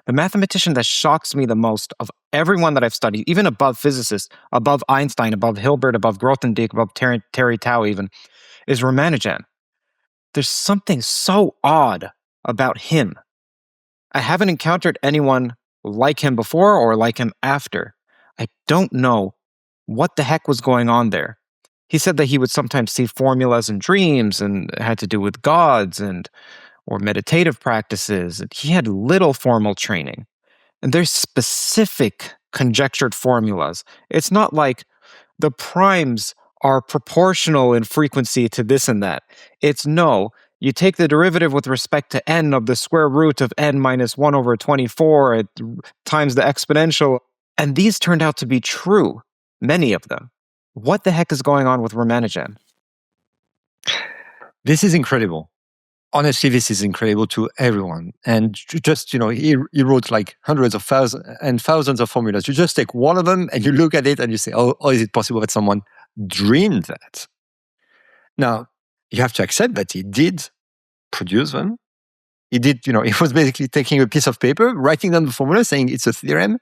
The mathematician that shocks me the most of everyone that I've studied, even above physicists, above Einstein, above Hilbert, above Grothendieck, above Terry Tao even, is Ramanujan. There's something so odd about him. I haven't encountered anyone like him before or like him after. I don't know what the heck was going on there. He said that he would sometimes see formulas in dreams and it had to do with gods or meditative practices. He had little formal training. And there's specific conjectured formulas. It's not like the primes are proportional in frequency to this and that. It's no, you take the derivative with respect to n of the square root of n minus 1 over 24 times the exponential. And these turned out to be true, many of them. What the heck is going on with Ramanujan? This is incredible. Honestly, this is incredible to everyone. And just, he wrote like hundreds of thousands of formulas. You just take one of them and you look at it and you say, oh, is it possible that someone dreamed that? Now, you have to accept that he did produce them. He did, he was basically taking a piece of paper, writing down the formula, saying it's a theorem,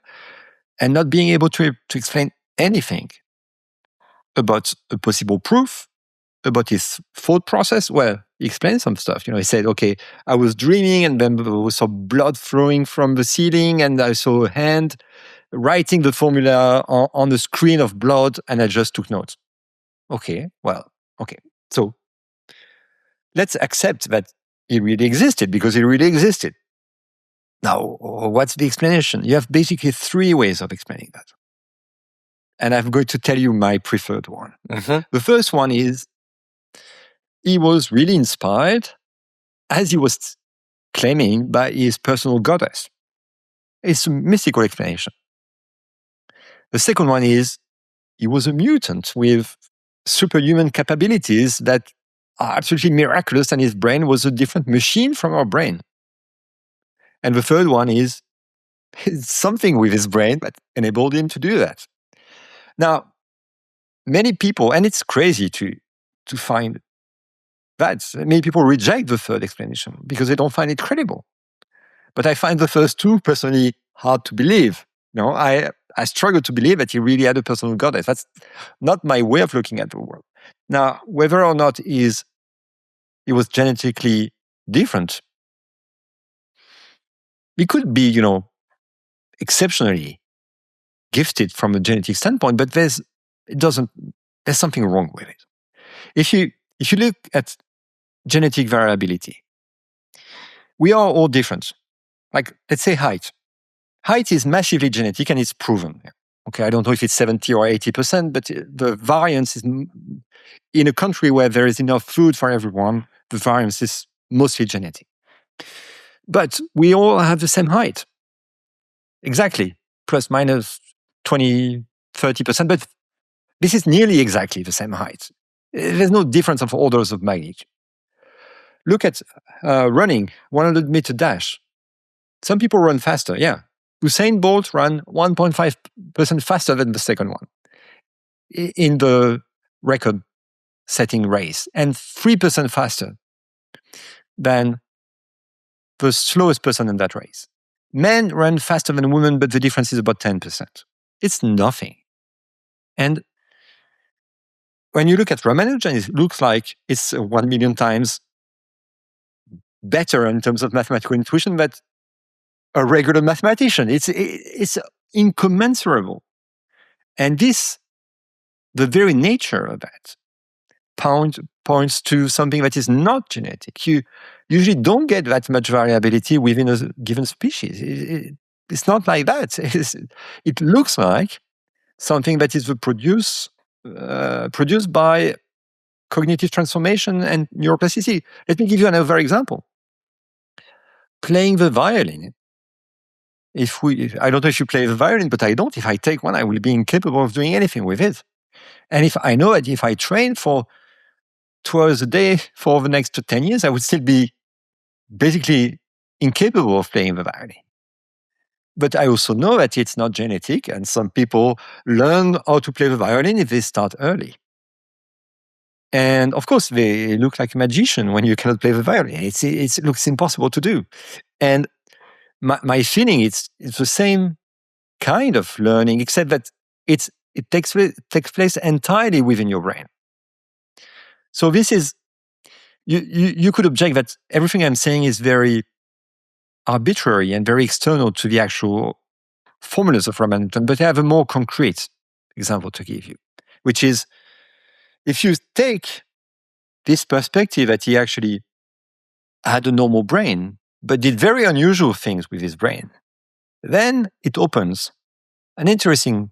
and not being able to explain anything about a possible proof, about his thought process. Well, he explained some stuff. He said, okay, I was dreaming and then there was some blood flowing from the ceiling and I saw a hand writing the formula on the screen of blood and I just took notes. Okay. So let's accept that he really existed because he really existed. Now, what's the explanation? You have basically 3 ways of explaining that. And I'm going to tell you my preferred one. Mm-hmm. The first one is he was really inspired, as he was claiming, by his personal goddess. It's a mystical explanation. The second one is he was a mutant with superhuman capabilities that are absolutely miraculous, and his brain was a different machine from our brain. And the third one is something with his brain that enabled him to do that. Now, many people, and it's crazy to find that, many people reject the third explanation because they don't find it credible. But I find the first 2 personally hard to believe. I struggle to believe that he really had a personal goddess. That's not my way of looking at the world. Now, whether or not he was genetically different, he could be, exceptionally gifted from a genetic standpoint, but there's something wrong with it. If you look at genetic variability, we are all different. Like, let's say height. Height is massively genetic and it's proven. Okay, I don't know if it's 70 or 80%, but the variance is, in a country where there is enough food for everyone, the variance is mostly genetic. But we all have the same height. Exactly. Plus minus 20, 30%, but this is nearly exactly the same height. There's no difference of orders of magnitude. Look at running, 100-meter dash. Some people run faster, yeah. Usain Bolt ran 1.5% faster than the second one in the record-setting race, and 3% faster than the slowest person in that race. Men run faster than women, but the difference is about 10%. It's nothing. And when you look at Ramanujan, it looks like it's 1 million times better in terms of mathematical intuition than a regular mathematician. It's incommensurable. And the very nature of that points to something that is not genetic. You usually don't get that much variability within a given species. It's not like that. It looks like something that is produced by cognitive transformation and neuroplasticity. Let me give you another example. Playing the violin. I don't know if you play the violin, but I don't. If I take one, I will be incapable of doing anything with it. And if I know that if I train for 2 hours a day for the next 10 years, I would still be basically incapable of playing the violin. But I also know that it's not genetic, and some people learn how to play the violin if they start early. And of course, they look like a magician when you cannot play the violin. It looks impossible to do. And my feeling it's the same kind of learning, except that it takes place entirely within your brain. So this is, you could object that everything I'm saying is very arbitrary and very external to the actual formulas of Ramanujan, but I have a more concrete example to give you, which is, if you take this perspective that he actually had a normal brain, but did very unusual things with his brain, then it opens an interesting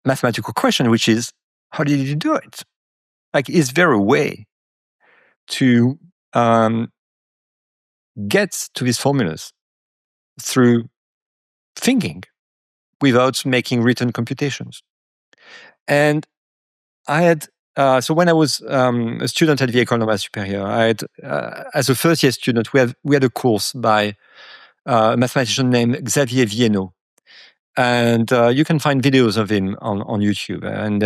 mathematical question, which is, how did he do it? Like, is there a way to get to these formulas through thinking without making written computations? And I had, so when I was a student at the École Normale Supérieure, I had, as a first year student, we had a course by a mathematician named Xavier Viennot. And you can find videos of him on YouTube. And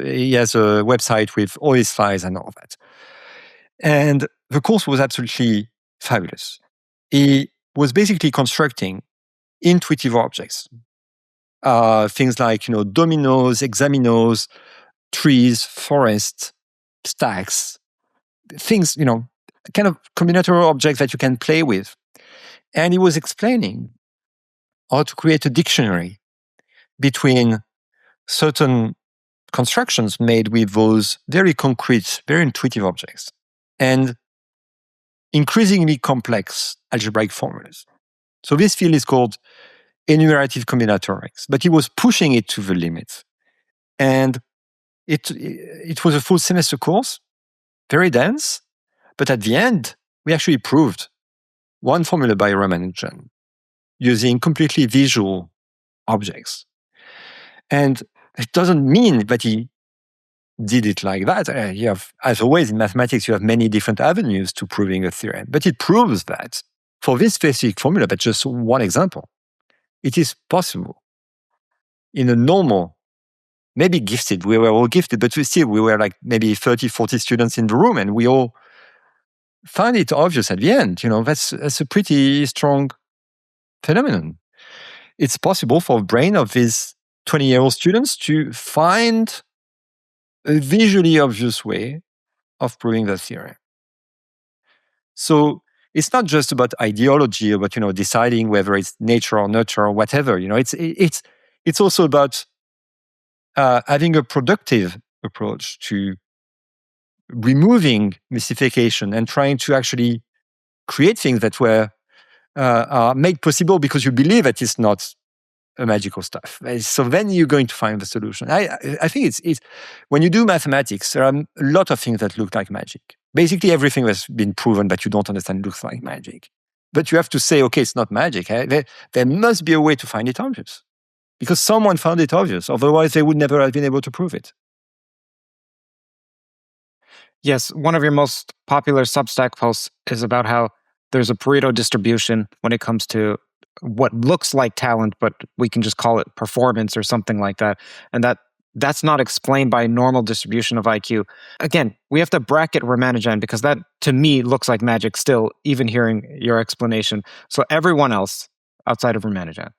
he has a website with all his slides and all that. And the course was absolutely fabulous. He was basically constructing intuitive objects. Things like, dominoes, examinos, trees, forests, stacks, things, kind of combinatorial objects that you can play with. And he was explaining how to create a dictionary between certain constructions made with those very concrete, very intuitive objects and increasingly complex algebraic formulas. So this field is called enumerative combinatorics, but he was pushing it to the limit. And it was a full semester course, very dense, but at the end, we actually proved one formula by Ramanujan using completely visual objects. And it doesn't mean that he did it like that. You have, as always in mathematics, you have many different avenues to proving a theorem. But it proves that for this specific formula, but just one example, it is possible in a normal, maybe gifted, we were all gifted, but we were like maybe 30, 40 students in the room, and we all found it obvious at the end. That's a pretty strong phenomenon. It's possible for a brain of these 20-year-old students to find a visually obvious way of proving the theorem. So it's not just about ideology, about deciding whether it's nature or nurture or whatever. It's also about having a productive approach to removing mystification and trying to actually create things that are made possible because you believe that it's not a magical stuff. So then you're going to find the solution. I think it's when you do mathematics, there are a lot of things that look like magic. Basically, everything that's been proven that you don't understand looks like magic. But you have to say, okay, it's not magic. There must be a way to find it obvious. Because someone found it obvious. Otherwise, they would never have been able to prove it. Yes, one of your most popular Substack posts is about how there's a Pareto distribution when it comes to what looks like talent, but we can just call it performance or something like that. And that's not explained by normal distribution of IQ. Again, we have to bracket Ramanujan because that, to me, looks like magic still, even hearing your explanation. So everyone else outside of Ramanujan,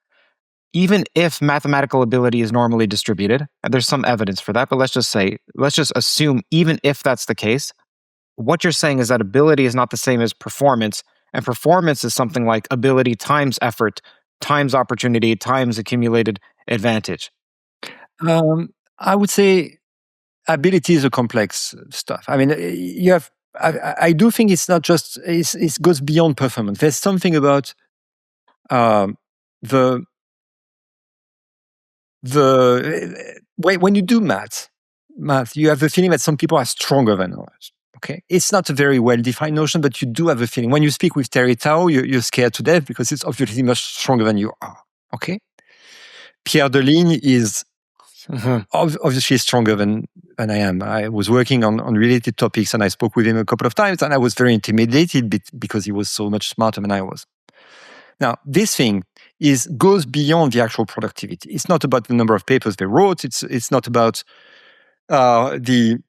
even if mathematical ability is normally distributed, and there's some evidence for that, but let's just assume even if that's the case, what you're saying is that ability is not the same as performance, and performance is something like ability times effort, times opportunity, times accumulated advantage. I would say ability is a complex stuff. I mean, you have. I do think it's not just. It goes beyond performance. There's something about when you do math, you have the feeling that some people are stronger than others. Okay, it's not a very well-defined notion, but you do have a feeling. When you speak with Terry Tao, you're scared to death because it's obviously much stronger than you are. Okay, Pierre Deligne is obviously stronger than I am. I was working on related topics, and I spoke with him a couple of times, and I was very intimidated because he was so much smarter than I was. Now, this thing goes beyond the actual productivity. It's not about the number of papers they wrote. It's not about the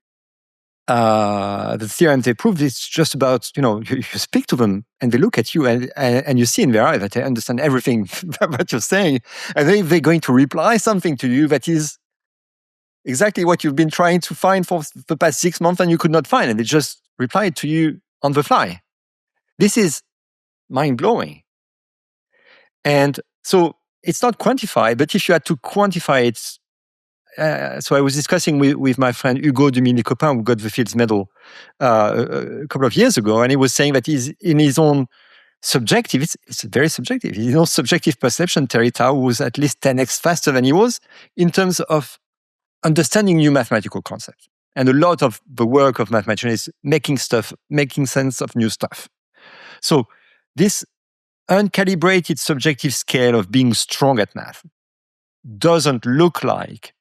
the theorem they prove is just about, you speak to them and they look at you and you see in their eye that they understand everything that you're saying. And then they're going to reply something to you that is exactly what you've been trying to find for the past 6 months and you could not find. And they just replied to you on the fly. This is mind-blowing. And so it's not quantified, but if you had to quantify it, so I was discussing with my friend Hugo Dumini-Copin, who got the Fields Medal a couple of years ago, and he was saying that he's in his own subjective, it's very subjective, his own subjective perception, Terry Tao was at least 10x faster than he was in terms of understanding new mathematical concepts. And a lot of the work of mathematicians is making sense of new stuff. So this uncalibrated subjective scale of being strong at math doesn't look like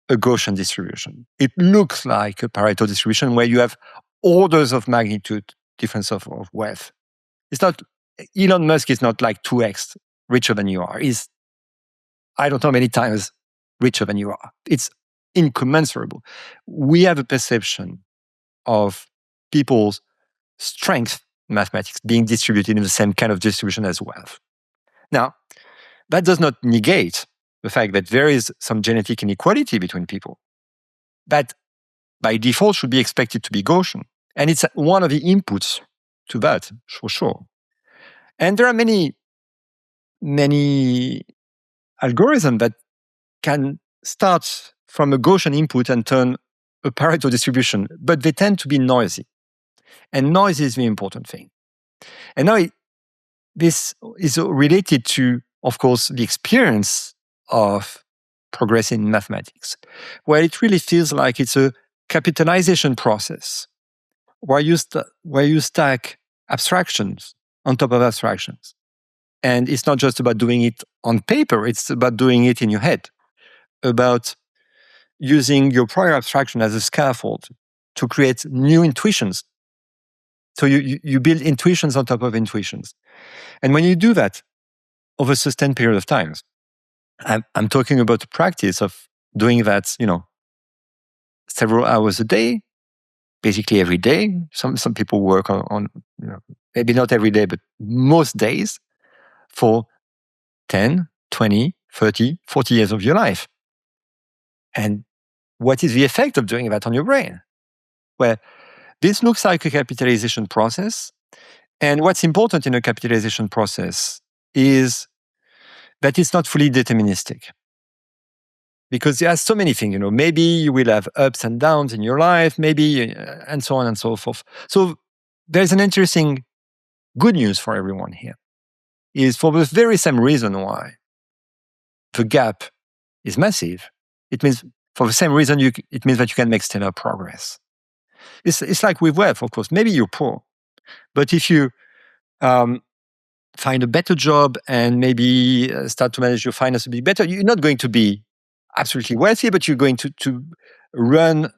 a Gaussian distribution. It looks like a Pareto distribution where you have orders of magnitude difference of wealth. It's not, Elon Musk is not like 2x richer than you are. He's, I don't know, many times richer than you are. It's incommensurable. We have a perception of people's strength in mathematics being distributed in the same kind of distribution as wealth. Now, that does not negate the fact that there is some genetic inequality between people that by default should be expected to be Gaussian. And it's one of the inputs to that, for sure. And there are many algorithms that can start from a Gaussian input and turn a Pareto distribution, but they tend to be noisy. And noise is the important thing. And now this is related to, of course, the experience of progress in mathematics, where it really feels like it's a capitalization process, where you stack abstractions on top of abstractions. And it's not just about doing it on paper, it's about doing it in your head, about using your prior abstraction as a scaffold to create new intuitions. So you build intuitions on top of intuitions. And when you do that over a sustained period of time, I'm talking about the practice of doing that, several hours a day, basically every day. Some people work on maybe not every day, but most days for 10, 20, 30, 40 years of your life. And what is the effect of doing that on your brain? Well, this looks like a capitalization process. And what's important in a capitalization process is that it's not fully deterministic. Because there are so many things, maybe you will have ups and downs in your life, maybe, and so on and so forth. So there's an interesting good news for everyone here, is for the very same reason why the gap is massive, it means for the same reason it means that you can make stellar progress. It's like with wealth, of course. Maybe you're poor, but if you find a better job and maybe start to manage your finance a bit better, you're not going to be absolutely wealthy, but you're going to run,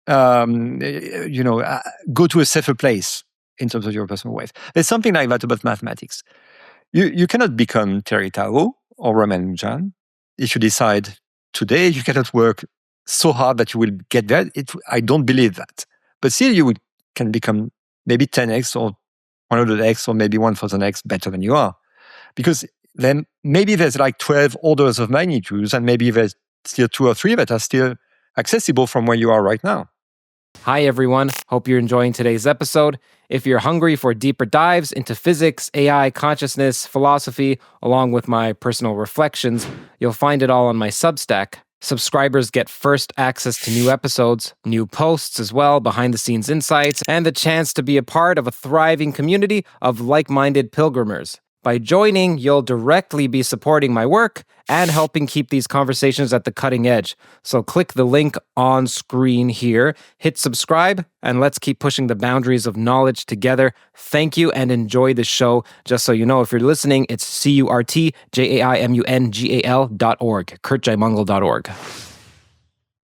go to a safer place in terms of your personal wealth. There's something like that about mathematics. You cannot become Terry Tao or Ramanujan if you decide today you cannot work so hard that you will get there. I don't believe that. But still, you can become maybe 10x or 100x or maybe 1000x better than you are. Because then maybe there's like 12 orders of magnitudes and maybe there's still 2 or 3 that are still accessible from where you are right now. Hi, everyone. Hope you're enjoying today's episode. If you're hungry for deeper dives into physics, AI, consciousness, philosophy, along with my personal reflections, you'll find it all on my Substack. Subscribers get first access to new episodes, new posts as well, behind-the-scenes insights, and the chance to be a part of a thriving community of like-minded pilgrimers. By joining, you'll directly be supporting my work and helping keep these conversations at the cutting edge. So click the link on screen here, hit subscribe, and let's keep pushing the boundaries of knowledge together. Thank you and enjoy the show. Just so you know, if you're listening, it's CurtJaimungal.org, CurtJaimungal.org.